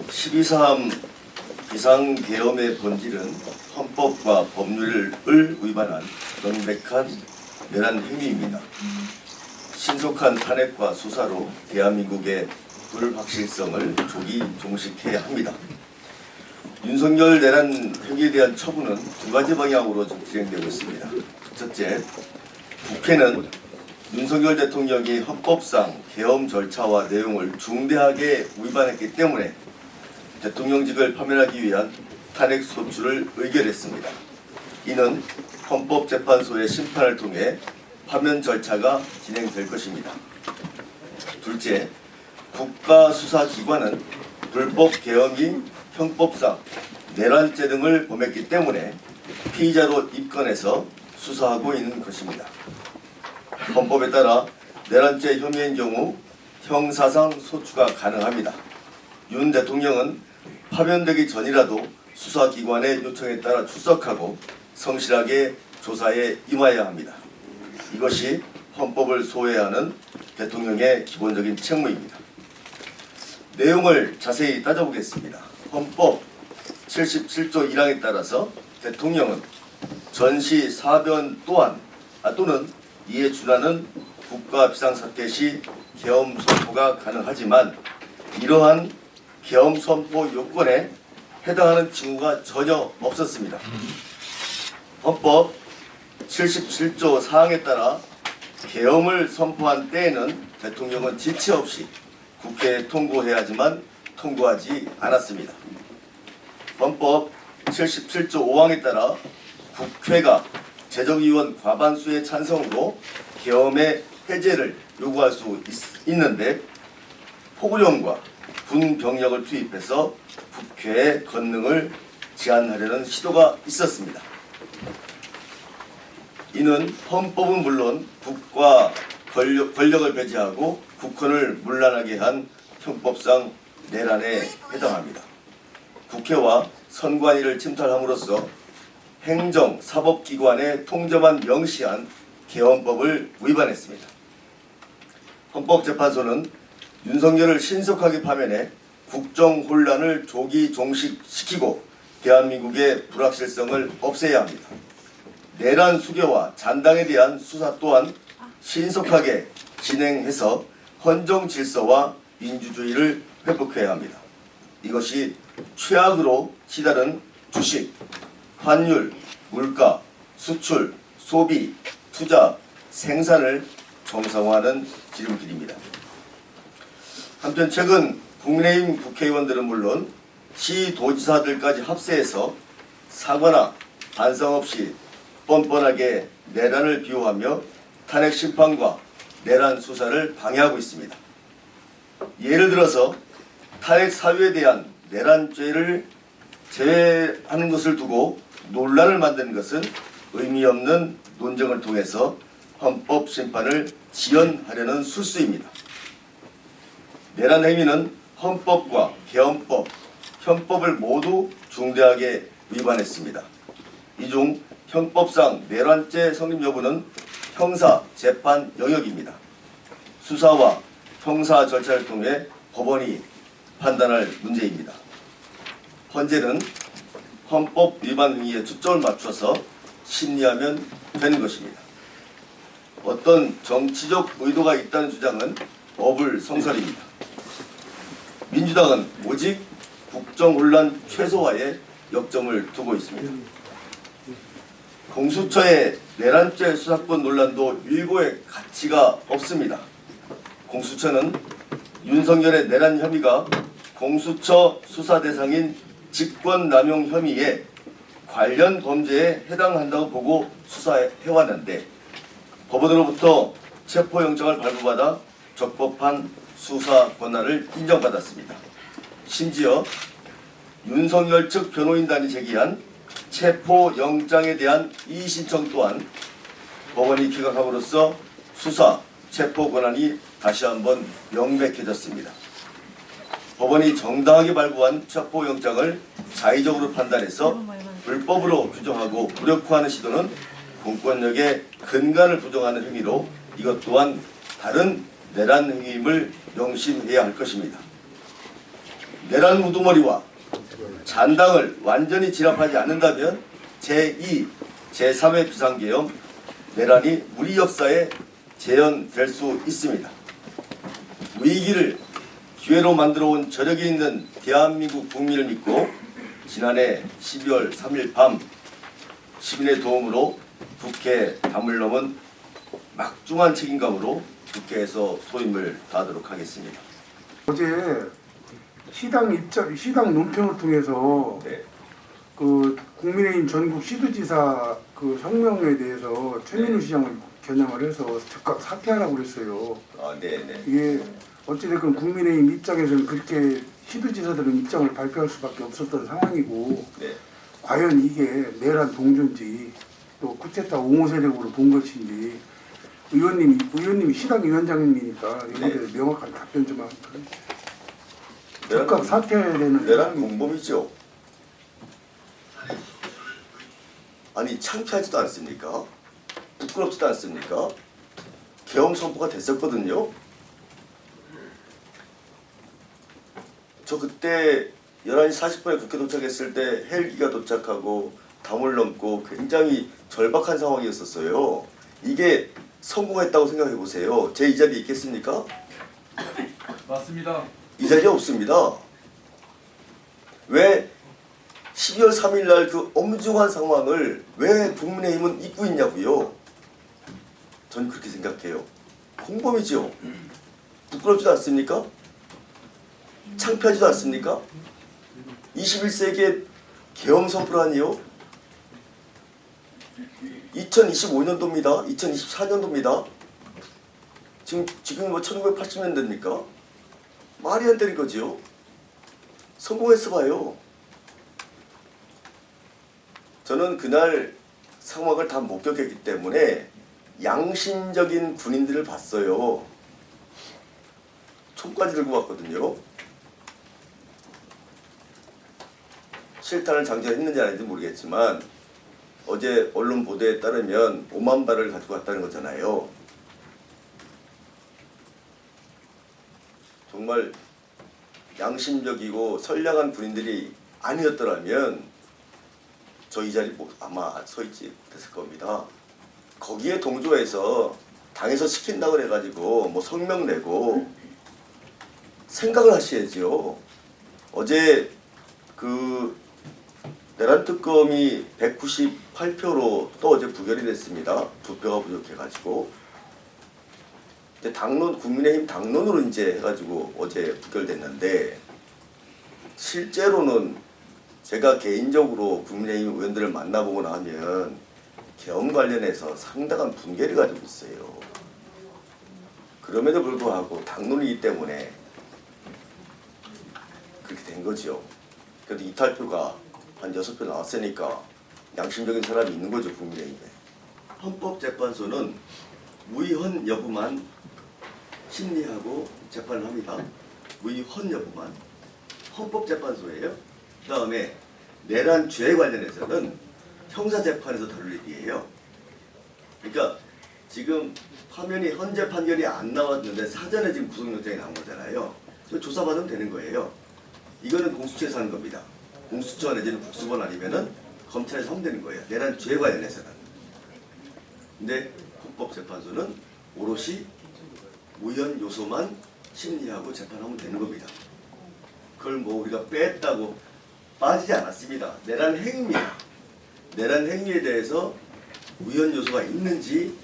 12.3 비상계엄의 본질은 헌법과 법률을 위반한 명백한 내란 행위입니다. 신속한 탄핵과 수사로 대한민국의 불확실성을 조기 종식해야 합니다. 윤석열 내란 행위에 대한 처분은 두 가지 방향으로 진행되고 있습니다. 첫째, 국회는 윤석열 대통령이 헌법상 계엄 절차와 내용을 중대하게 위반했기 때문에 대통령직을 파면하기 위한 탄핵 소추를 의결했습니다. 이는 헌법재판소의 심판을 통해 파면 절차가 진행될 것입니다. 둘째, 국가수사기관은 불법 계엄이 형법상 내란죄 등을 범했기 때문에 피의자로 입건해서 수사하고 있는 것입니다. 헌법에 따라 내란죄 혐의인 경우 형사상 소추가 가능합니다. 윤 대통령은 파면되기 전이라도 수사기관의 요청에 따라 출석하고 성실하게 조사에 임해야 합니다. 이것이 헌법을 소외하는 대통령의 기본적인 책무입니다. 내용을 자세히 따져보겠습니다. 헌법 77조 1항에 따라서 대통령은 전시 사변 또는 이에 준하는 국가 비상사태 시 계엄 선포가 가능하지만 이러한 계엄 선포 요건에 해당하는 징후가 전혀 없었습니다. 헌법 77조 4항에 따라 계엄을 선포한 때에는 대통령은 지체 없이 국회에 통고해야 하지만 통고하지 않았습니다. 헌법 77조 5항에 따라 국회가 재정의원 과반수의 찬성으로 계엄의 해제를 요구할 수 있는데 포구령과 군 병력을 투입해서 국회의 권능을 제한하려는 시도가 있었습니다. 이는 헌법은 물론 국가 권력을 배제하고 국헌을 문란하게 한 형법상 내란에 해당합니다. 국회와 선관위를 침탈함으로써 행정, 사법기관의 통제만 명시한 계엄법을 위반했습니다. 헌법재판소는 윤석열을 신속하게 파면해 국정 혼란을 조기 종식시키고 대한민국의 불확실성을 없애야 합니다. 내란 수괴와 잔당에 대한 수사 또한 신속하게 진행해서 헌정 질서와 민주주의를 회복해야 합니다. 이것이 최악으로 치달은 주식, 환율, 물가, 수출, 소비, 투자, 생산을 정상화하는 지름길입니다. 한편 최근 국민의힘 국회의원들은 물론 시도지사들까지 합세해서 사과나 반성 없이 뻔뻔하게 내란을 비호하며 탄핵 심판과 내란 수사를 방해하고 있습니다. 예를 들어서 탄핵 사유에 대한 내란죄를 제외하는 것을 두고 논란을 만드는 것은 의미 없는 논쟁을 통해서 헌법 심판을 지연하려는 술수입니다. 내란 행위는 헌법과 계엄법, 형법을 모두 중대하게 위반했습니다. 이 중 형법상 내란죄 성립 여부는 형사 재판 영역입니다. 수사와 형사 절차를 통해 법원이 판단할 문제입니다. 헌재는 헌법 위반 행위에 초점을 맞춰서 심리하면 되는 것입니다. 어떤 정치적 의도가 있다는 주장은 어불성설입니다. 민주당은 오직 국정혼란 최소화에 역점을 두고 있습니다. 공수처의 내란죄 수사권 논란도 일고의 가치가 없습니다. 공수처는 윤석열의 내란 혐의가 공수처 수사 대상인 직권남용 혐의에 관련 범죄에 해당한다고 보고 수사해왔는데 법원으로부터 체포영장을 발부받아 적법한 수사 권한을 인정받았습니다. 심지어 윤석열 측 변호인단이 제기한 체포영장에 대한 이의신청 또한 법원이 기각함으로써 수사, 체포 권한이 다시 한번 명백해졌습니다. 법원이 정당하게 발부한 체포영장을 자의적으로 판단해서 불법으로 규정하고 무력화하는 시도는 공권력의 근간을 부정하는 행위로 이것 또한 다른 내란 행위임을 명심해야 할 것입니다. 내란 우두머리와 잔당을 완전히 진압하지 않는다면 제2, 제3의 비상계엄 내란이 우리 역사에 재현될 수 있습니다. 위기를 기회로 만들어온 저력이 있는 대한민국 국민을 믿고 지난해 12월 3일 밤 시민의 도움으로 국회 담을 넘은 막중한 책임감으로 국회에서 소임을 다하도록 하겠습니다. 어제 시당 논평을 통해서 네. 그 국민의힘 전국 시도지사 그 혁명에 대해서 최민우 시장을 겨냥을 해서 즉각 사퇴하라고 그랬어요. 네네. 이게 어찌됐건 국민의힘 입장에서는 그렇게 시도지사들은 입장을 발표할 수밖에 없었던 상황이고 네. 과연 이게 내란 동조인지 또 쿠데타 옹호 세력으로 본 것인지 의원님이 시당 위원장님이니까 이거에 대해 명확한 답변 좀 하세요. 즉각 사퇴해야 되는 내란 공범이죠. 아니 창피하지도 않습니까? 부끄럽지도 않습니까? 계엄 선포가 됐었거든요. 저 그때 11시 40분에 국회 도착했을 때 헬기가 도착하고 담을 넘고 굉장히 절박한 상황이었었어요. 이게 성공했다고 생각해 보세요. 제 이 자리에 있겠습니까? 맞습니다. 이 자리에 없습니다. 왜 12월 3일 날 그 엄중한 상황을 왜 국민의힘은 잊고 있냐고요? 전 그렇게 생각해요. 공범이죠. 부끄럽지도 않습니까? 창피하지도 않습니까? 21세기의 계엄 선포라니요? 2025년도입니다. 2024년도입니다. 지금 뭐 1980년대입니까? 말이 안 되는 거지요. 성공했어 봐요. 저는 그날 상황을 다 목격했기 때문에 양심적인 군인들을 봤어요. 총까지 들고 왔거든요. 실탄을 장전했는지 안 했는지 모르겠지만 어제 언론 보도에 따르면 5만 발을 가지고 왔다는 거잖아요. 정말 양심적이고 선량한 군인들이 아니었더라면 저 이 자리 아마 서 있지 못했을 겁니다. 거기에 동조해서 당에서 시킨다고 그래가지고 뭐 성명 내고 생각을 하셔야죠. 어제 그 내란 특검이 198표로 또 어제 부결이 됐습니다. 2표가 부족해가지고. 근데 당론 국민의힘 당론으로 이제 해가지고 어제 부결됐는데 실제로는 제가 개인적으로 국민의힘 의원들을 만나보고 나면 계엄 관련해서 상당한 분개를 가지고 있어요. 그럼에도 불구하고 당론이기 때문에 그렇게 된 거죠. 그래도 이탈표가 한 6표 나왔으니까 양심적인 사람이 있는 거죠, 국민의힘에. 헌법재판소는 무위헌 여부만 심리하고 재판을 합니다. 무위헌 여부만. 헌법재판소예요. 그 다음에 내란 죄 관련해서는 형사재판에서 다룰 일이에요. 그러니까 지금 화면이 헌재 판결이 안 나왔는데 사전에 지금 구속영장이 나온 거잖아요. 조사받으면 되는 거예요. 이거는 공수처에서 하는 겁니다. 공수처 내지는 국수본 아니면은 검찰에서 하면 되는 거예요. 내란 죄 관련해서는. 근데 헌법재판소는 오롯이 무위헌 요소만 심리하고 재판하면 되는 겁니다. 그걸 뭐 우리가 뺐다고 빠지지 않았습니다. 내란 행위입니다. 내란 행위에 대해서 무위헌 요소가 있는지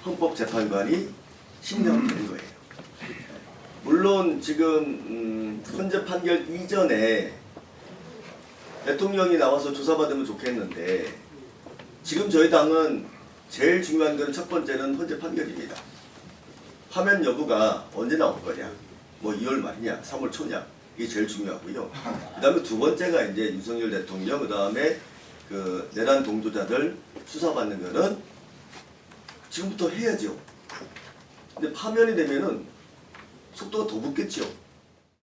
헌법재판관이 심리하면 되는 거예요. 물론 지금 헌재 판결 이전에 대통령이 나와서 조사받으면 좋겠는데 지금 저희 당은 제일 중요한 것은 첫 번째는 헌재 판결입니다. 파면 여부가 언제 나올 거냐, 뭐 2월 말이냐, 3월 초냐, 이게 제일 중요하고요. 그 다음에 두 번째가 이제 윤석열 대통령, 그 다음에 그 내란 동조자들 수사받는 거는 지금부터 해야죠. 근데 파면이 되면은 속도가 더 붙겠죠.